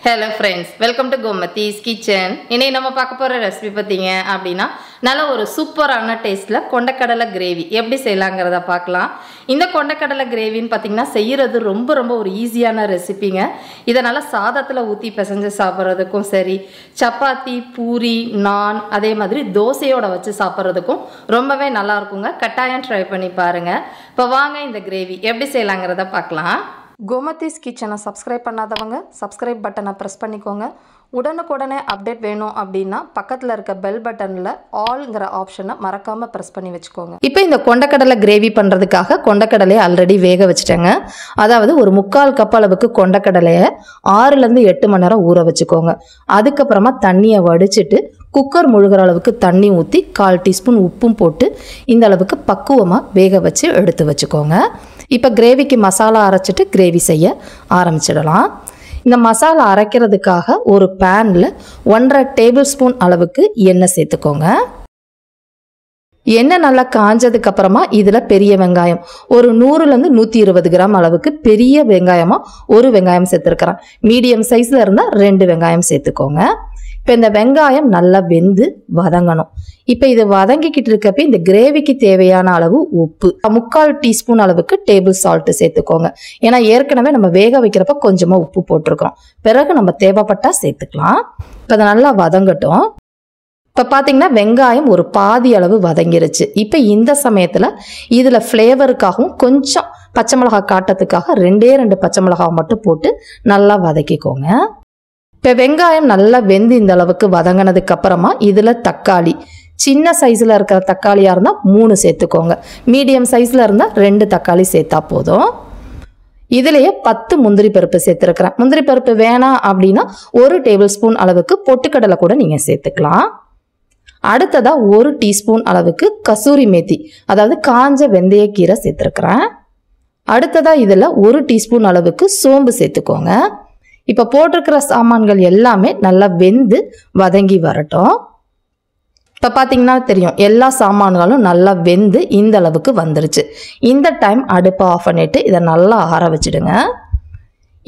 Hello friends, welcome to Gomati's Kitchen. இன்னைக்கு நம்ம பார்க்க போற ரெசிபி பாத்தீங்க அப்படினா நல்ல ஒரு சூப்பரான டேஸ்ட்ல கொண்டக்கடலை கிரேவி எப்படி செய்யலாம்ங்கறத பார்க்கலாம். இந்த கொண்டக்கடலை கிரேவின்னு பாத்தீங்கன்னா செய்யிறது ரொம்ப ஒரு ஈஸியான ரெசிபிங்க. இத நல்ல சாதத்துல ஊத்தி பிசைஞ்சு சாப்பிடுறதுக்கும் சரி, சப்பாத்தி, பூரி, நான் அதே மாதிரி தோசையோட வச்சு சாப்பிடுறதுக்கும் ரொம்பவே நல்லா இருக்குங்க. கட்டாயம் ட்ரை பண்ணி பாருங்க. இப்போ வாங்க இந்த கிரேவி எப்படி செய்யலாம்ங்கறத பார்க்கலாம். Gomati's Kitchen சப்ஸ்கிரைப் பண்ணாதவங்க சப்ஸ்கிரைப் பட்டனை பிரஸ் பண்ணிக்கோங்க. உடனுக்குடனே அப்டேட் வேணும் அப்படின்னா பக்கத்தில் இருக்க பெல் பட்டனில் ஆல்ங்கிற ஆப்ஷனை மறக்காமல் ப்ரெஸ் பண்ணி வச்சுக்கோங்க. இப்போ இந்த கொண்டக்கடலை கிரேவி பண்ணுறதுக்காக கொண்டக்கடலையை ஆல்ரெடி வேக வச்சுட்டேங்க. அதாவது ஒரு 3/4 கப் அளவுக்கு கொண்டக்கடலையை 6லேருந்து 8 மணி நேரம் ஊற வச்சுக்கோங்க. அதுக்கப்புறமா தண்ணியை வடிச்சிட்டு குக்கர் முழுகிற அளவுக்கு தண்ணி ஊற்றி 1/4 டீஸ்பூன் உப்பும் போட்டு இந்த அளவுக்கு பக்குவமாக வேக வச்சு எடுத்து வச்சுக்கோங்க. இப்போ கிரேவிக்கு மசாலா அரைச்சிட்டு கிரேவி செய்ய ஆரம்பிச்சிடலாம். இந்த மசாலா அரைக்கிறதுக்காக ஒரு பேனில் 1.5 டேபிள் ஸ்பூன் அளவுக்கு எண்ணெய் சேர்த்துக்கோங்க. எண்ணெய் நல்லா காஞ்சதுக்கு அப்புறமா இதில் பெரிய வெங்காயம் ஒரு 100லேருந்து 120 கிராம் அளவுக்கு பெரிய வெங்காயமாக ஒரு வெங்காயம் சேர்த்துருக்கிறேன். மீடியம் சைஸில் இருந்தால் 2 வெங்காயம் சேர்த்துக்கோங்க. இப்போ இந்த வெங்காயம் நல்லா வெந்து வதங்கணும். இப்போ இது வதங்கிக்கிட்டு இருக்கப்ப இந்த கிரேவிக்கு தேவையான அளவு உப்பு 3/4 டீஸ்பூன் அளவுக்கு டேபிள் சால்ட்டு சேர்த்துக்கோங்க. ஏன்னா ஏற்கனவே நம்ம வேக வைக்கிறப்ப கொஞ்சமாக உப்பு போட்டிருக்கிறோம். பிறகு நம்ம தேவைப்பட்டால் சேர்த்துக்கலாம். இப்போ அதை நல்லா வதங்கட்டும். இப்போ பார்த்தீங்கன்னா வெங்காயம் ஒரு பாதி அளவு வதங்கிருச்சு. இப்போ இந்த சமயத்தில் இதில் ஃப்ளேவருக்காகவும் கொஞ்சம் பச்சை மிளகாய் காட்டத்துக்காக 2 பச்சை மிளகாய் மட்டும் போட்டு நல்லா வதக்கிக்கோங்க. இப்போ வெங்காயம் நல்லா வெந்து இந்த அளவுக்கு வதங்கினதுக்கு அப்புறமா இதில் தக்காளி சின்ன சைஸில் இருக்கிற தக்காளியாக இருந்தால் 3 சேர்த்துக்கோங்க. மீடியம் சைஸில் இருந்தால் 2 தக்காளி சேர்த்தா போதும். இதுலேயே 10 முந்திரி பருப்பு சேர்த்துருக்கிறேன். முந்திரி பருப்பு வேணாம் அப்படின்னா 1 டேபிள் ஸ்பூன் அளவுக்கு பொட்டுக்கடலை கூட நீங்கள் சேர்த்துக்கலாம். அடுத்ததாக 1 டீஸ்பூன் அளவுக்கு கசூரி மேத்தி அதாவது காஞ்ச வெந்தயக்கீரை சேர்த்துருக்கிறேன். அடுத்ததாக இதில் 1 டீஸ்பூன் அளவுக்கு சோம்பு சேர்த்துக்கோங்க. இப்போ போட்டிருக்கிற சாமான்கள் எல்லாமே நல்லா வெந்து வதங்கி வரட்டும். இப்போ பார்த்தீங்கன்னா தெரியும் எல்லா சாமான்களும் நல்லா வெந்து இந்த அளவுக்கு வந்துருச்சு. இந்த டைம் அடுப்பை ஆஃப் பண்ணிட்டு இதை நல்லா ஆற வச்சுடுங்க.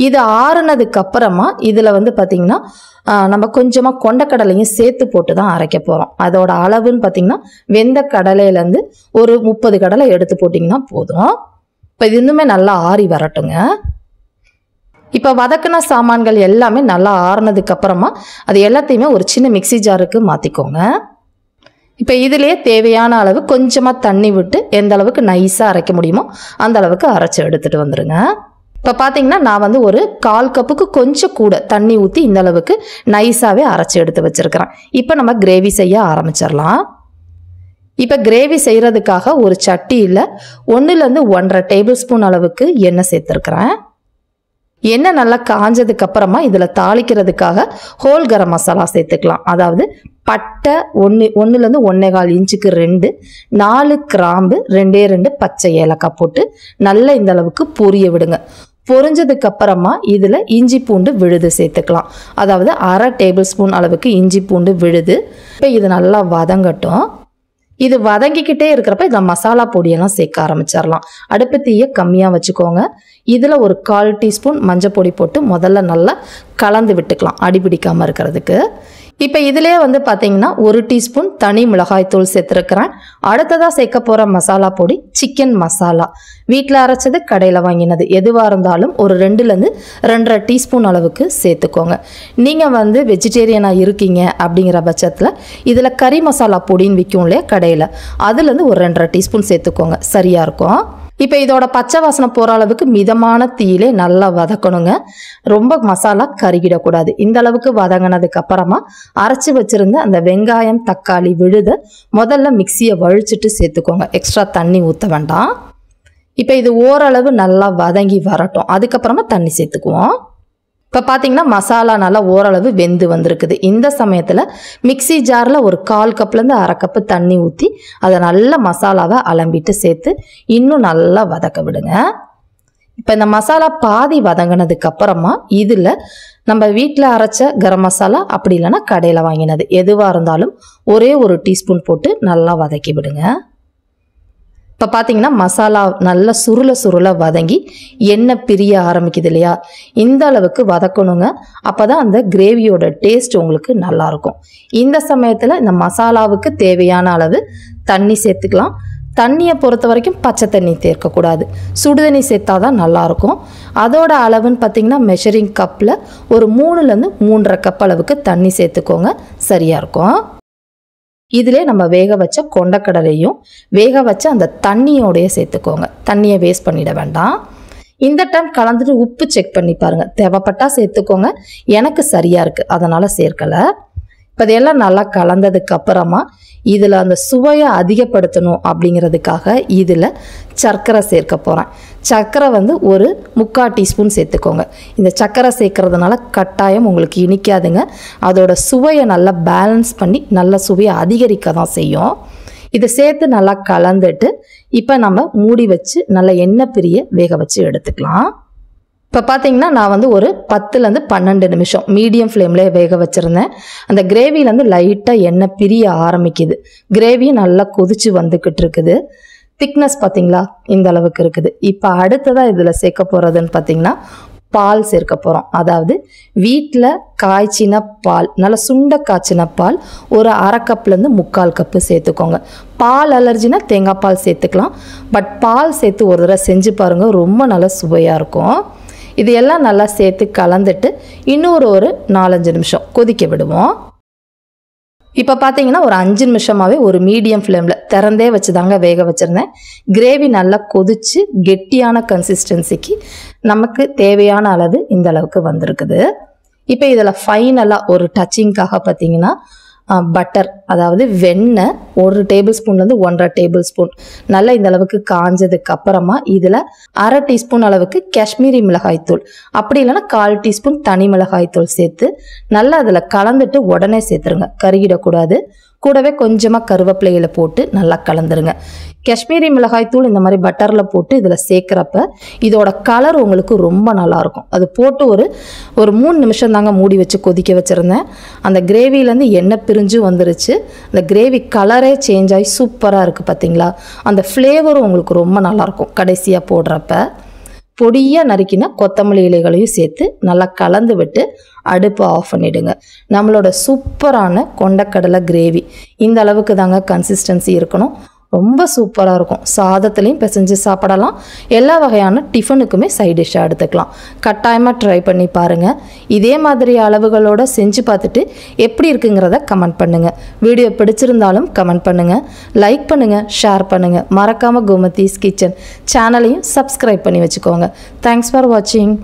இது ஆறுனதுக்கு அப்புறமா இதில் வந்து பார்த்தீங்கன்னா நம்ம கொஞ்சமாக கொண்டக்கடலையும் சேர்த்து போட்டு தான் அரைக்க போகிறோம். அதோட அளவுன்னு பார்த்தீங்கன்னா வெந்த கடலையிலேருந்து ஒரு 30 கடலை எடுத்து போட்டிங்கன்னா போதும். இப்போ இது இன்னுமே நல்லா ஆறி வரட்டுங்க. இப்போ வதக்கின சாமான்கள் எல்லாமே நல்லா ஆறுனதுக்கு அப்புறமா அது எல்லாத்தையுமே ஒரு சின்ன மிக்சி ஜாருக்கு மாற்றிக்கோங்க. இப்போ இதிலேயே தேவையான அளவு கொஞ்சமாக தண்ணி விட்டு எந்த அளவுக்கு நைஸாக அரைக்க முடியுமோ அந்த அளவுக்கு அரைச்சி எடுத்துகிட்டு வந்துடுங்க. இப்போ பார்த்தீங்கன்னா நான் வந்து ஒரு 1/4 கப்புக்கு கொஞ்சம் கூட தண்ணி ஊற்றி இந்த அளவுக்கு நைஸாகவே அரைச்சி எடுத்து வச்சுருக்கிறேன். இப்போ நம்ம கிரேவி செய்ய ஆரம்பிச்சிடலாம். இப்போ கிரேவி செய்கிறதுக்காக ஒரு சட்டியில் 1லேருந்து 1.5 டேபிள் ஸ்பூன் அளவுக்கு எண்ணெய் சேர்த்துருக்குறேன். எண்ணெய் நல்லா காஞ்சதுக்கு அப்புறமா இதில் தாளிக்கிறதுக்காக ஹோல் கரம் மசாலா சேர்த்துக்கலாம். அதாவது பட்டை 1லேருந்து 1.25 இன்ச்சுக்கு 2, 4 கிராம்பு 2 பச்சை ஏலக்காய் போட்டு நல்லா இந்த அளவுக்கு பொரிய விடுங்க. பொரிஞ்சதுக்கு அப்புறமா இதில் இஞ்சி பூண்டு விழுது சேர்த்துக்கலாம். அதாவது 1/2 டேபிள் ஸ்பூன் அளவுக்கு இஞ்சி பூண்டு விழுது. இப்போ இது நல்லா வதங்கட்டும். இது வதங்கிக்கிட்டே இருக்கிறப்ப இதில் மசாலா பொடியெல்லாம் சேர்க்க ஆரம்பிச்சிடலாம். அடுப்பு தீயை கம்மியாக வச்சுக்கோங்க. இதில் ஒரு 1/4 டீஸ்பூன் மஞ்சள் பொடி போட்டு முதல்ல நல்லா கலந்து விட்டுக்கலாம் அடி பிடிக்காமல் இருக்கிறதுக்கு. இப்போ இதிலே வந்து பார்த்தீங்கன்னா 1 டீஸ்பூன் தனி மிளகாய் தூள் சேர்த்துருக்கிறேன். அடுத்ததாக சேர்க்க போகிற மசாலா பொடி சிக்கன் மசாலா. வீட்டில் அரைச்சது கடையில் வாங்கினது எதுவாக இருந்தாலும் ஒரு 2லேருந்து 2.5 டீஸ்பூன் அளவுக்கு சேர்த்துக்கோங்க. நீங்கள் வந்து வெஜிடேரியனாக இருக்கீங்க அப்படிங்கிற பட்சத்தில் இதில் கறி மசாலா பொடின்னு விற்கும் இல்லையா கடையில், அதுலேருந்து ஒரு 2.5 டீஸ்பூன் சேர்த்துக்கோங்க, சரியாக இருக்கும். இப்போ இதோட பச்சை வாசனை போகிற அளவுக்கு மிதமான தீயிலே நல்லா வதக்கணுங்க. ரொம்ப மசாலா கருகிடக்கூடாது. இந்த அளவுக்கு வதங்கினதுக்கு அப்புறமா அரைச்சி வச்சிருந்த அந்த வெங்காயம் தக்காளி விழுத முதல்ல மிக்சியை வழிச்சிட்டு சேர்த்துக்கோங்க. எக்ஸ்ட்ரா தண்ணி ஊற்ற வேண்டாம். இப்போ இது ஓரளவு நல்லா வதங்கி வரட்டும். அதுக்கப்புறமா தண்ணி சேர்த்துக்குவோம். இப்போ பார்த்தீங்கன்னா மசாலா நல்லா ஓரளவு வெந்து வந்திருக்குது. இந்த சமயத்தில் மிக்சி ஜாரில் ஒரு 1/4 கப்லேருந்து 1/2 கப்பு தண்ணி ஊற்றி அதை நல்லா மசாலாவை அலம்பிட்டு சேர்த்து இன்னும் நல்லா வதக்க விடுங்க. இப்போ இந்த மசாலா பாதி வதங்கினதுக்கு அப்புறமா இதில் நம்ம வீட்டில் அரைச்ச கரம் மசாலா அப்படி இல்லைன்னா கடையில் வாங்கினது எதுவாக இருந்தாலும் ஒரே 1 டீஸ்பூன் போட்டு நல்லா வதக்கி விடுங்க. இப்போ பார்த்தீங்கன்னா மசாலா நல்லா சுருள வதங்கி எண்ணெய் பிரிய ஆரம்பிக்குது இல்லையா, இந்த அளவுக்கு வதக்கணுங்க. அப்போ தான் அந்த கிரேவியோட டேஸ்ட் உங்களுக்கு நல்லாயிருக்கும். இந்த சமயத்தில் இந்த மசாலாவுக்கு தேவையான அளவு தண்ணி சேர்த்துக்கலாம். தண்ணியை பொறுத்த வரைக்கும் பச்சை தண்ணி சேர்க்கக்கூடாது, சுடுதண்ணி சேர்த்தா தான் நல்லாயிருக்கும். அதோட அளவுன்னு பார்த்தீங்கன்னா மெஷரிங் கப்பில் ஒரு 3லேருந்து 3.5 கப் அளவுக்கு தண்ணி சேர்த்துக்கோங்க, சரியாக இருக்கும். இதிலே நம்ம வேக வச்ச கொண்டக்கடலையும் வேக வச்ச அந்த தண்ணியோடைய சேர்த்துக்கோங்க. தண்ணியை வேஸ்ட் பண்ணிட வேண்டாம். இந்த டைம் கலந்துட்டு உப்பு செக் பண்ணி பாருங்கள், தேவைப்பட்டா சேர்த்துக்கோங்க. எனக்கு சரியாக இருக்குது, அதனால் சேர்க்கலை. இப்போ இதெல்லாம் நல்லா கலந்ததுக்கு அப்புறமா இதில் அந்த சுவையை அதிகப்படுத்தணும் அப்படிங்கிறதுக்காக இதில் சர்க்கரை சேர்க்க போகிறேன். சர்க்கரை ஒரு 3/4 டீஸ்பூன் சேர்த்துக்கோங்க. இந்த சர்க்கரை சேர்க்கறதுனால கட்டாயம் உங்களுக்கு இனிக்காதுங்க, அதோட சுவையை நல்லா பேலன்ஸ் பண்ணி நல்ல சுவையை அதிகரிக்க தான் செய்யும். இதை சேர்த்து நல்லா கலந்துட்டு இப்போ நம்ம மூடி வச்சு நல்லா எண்ணெய் பிரிய வேக வச்சு எடுத்துக்கலாம். இப்போ பார்த்தீங்கன்னா நான் ஒரு 10லேருந்து 12 நிமிஷம் மீடியம் ஃப்ளேமில் வேக வச்சுருந்தேன். அந்த கிரேவிலேருந்து லைட்டாக எண்ணெய் பிரிய ஆரம்பிக்குது. கிரேவியும் நல்லா கொதிச்சு வந்துக்கிட்டு இருக்குது. திக்னஸ் பார்த்தீங்களா, இந்த அளவுக்கு இருக்குது. இப்போ அடுத்ததாக இதில் சேர்க்க போகிறதுன்னு பார்த்தீங்கன்னா பால் சேர்க்க போகிறோம். அதாவது வீட்டில் காய்ச்சின பால், நல்லா சுண்ட காய்ச்சின பால் ஒரு 1/2 கப்லேருந்து 3/4 கப்பு சேர்த்துக்கோங்க. பால் அலர்ஜினா தேங்காய் பால் சேர்த்துக்கலாம். பட் பால் சேர்த்து ஒரு தடவை செஞ்சு பாருங்கள், ரொம்ப நல்லா சுவையாக இருக்கும். இது எல்லாம் நல்லா சேர்த்து கலந்துட்டு இன்னொரு 4-5 நிமிஷம் கொதிக்க விடுவோம். இப்போ பார்த்தீங்கன்னா ஒரு 5 நிமிஷமாகவே ஒரு மீடியம் ஃப்ளேமில் திறந்தே வச்சு தாங்க வேக வச்சுருந்தேன். கிரேவி நல்லா கொதிச்சு கெட்டியான கன்சிஸ்டன்சிக்கு நமக்கு தேவையான அளவு இந்த அளவுக்கு வந்திருக்குது. இப்போ இதில் ஃபைனலாக ஒரு டச்சிங்காக பார்த்தீங்கன்னா பட்டர், அதாவது வெண்ணெய் 1 டேபிள் ஸ்பூன்லேருந்து 1.5 டேபிள் ஸ்பூன் நல்லா இந்த அளவுக்கு காஞ்சதுக்கு அப்புறமா இதில் 1/2 டீஸ்பூன் அளவுக்கு காஷ்மீரி மிளகாய்த்தூள், அப்படி இல்லைன்னா 1/4 டீஸ்பூன் தனி மிளகாய்த்தூள் சேர்த்து நல்லா அதில் கலந்துட்டு உடனே சேர்த்துருங்க, கருகிடக்கூடாது. கூடவே கொஞ்சமாக கருவேப்பிலையில போட்டு நல்லா கலந்துருங்க. காஷ்மீரி மிளகாய்த்தூள் இந்த மாதிரி பட்டரில் போட்டு இதில் சேர்க்குறப்ப இதோட கலர் உங்களுக்கு ரொம்ப நல்லாயிருக்கும். அது போட்டு ஒரு 3 நிமிஷம் தாங்க மூடி வச்சு கொதிக்க வச்சுருந்தேன். அந்த கிரேவிலேருந்து எண்ணெய் பிரிஞ்சு வந்துருச்சு. அந்த கிரேவி கலரே சேஞ்ச் ஆகி சூப்பராக இருக்குது பார்த்தீங்களா. அந்த ஃப்ளேவரும் உங்களுக்கு ரொம்ப நல்லாயிருக்கும். கடைசியாக போடுறப்ப பொடியாக நறுக்கின கொத்தமல்லி இலைகளையும் சேர்த்து நல்லா கலந்து விட்டு அடுப்பை ஆஃப் பண்ணிவிடுங்க. நம்மளோட சூப்பரான கொண்டக்கடலை கிரேவி இந்த அளவுக்கு தாங்க கன்சிஸ்டன்சி இருக்கணும். ரொம்ப சூப்பராக இருக்கும். சாதத்துலேயும் பிசைஞ்சு சாப்பிடலாம், எல்லா வகையான டிஃபனுக்குமே சைட் டிஷ்ஷாக எடுத்துக்கலாம். கட்டாயமாக ட்ரை பண்ணி பாருங்கள். இதே மாதிரி அளவுகளோடு செஞ்சு பார்த்துட்டு எப்படி இருக்குங்கிறத கமெண்ட் பண்ணுங்கள். வீடியோ பிடிச்சிருந்தாலும் கமெண்ட் பண்ணுங்கள், லைக் பண்ணுங்கள், ஷேர் பண்ணுங்கள். மறக்காமல் கோமதிஸ் கிச்சன் சேனலையும் சப்ஸ்கிரைப் பண்ணி வச்சுக்கோங்க. தேங்க்ஸ் ஃபார் வாட்சிங்.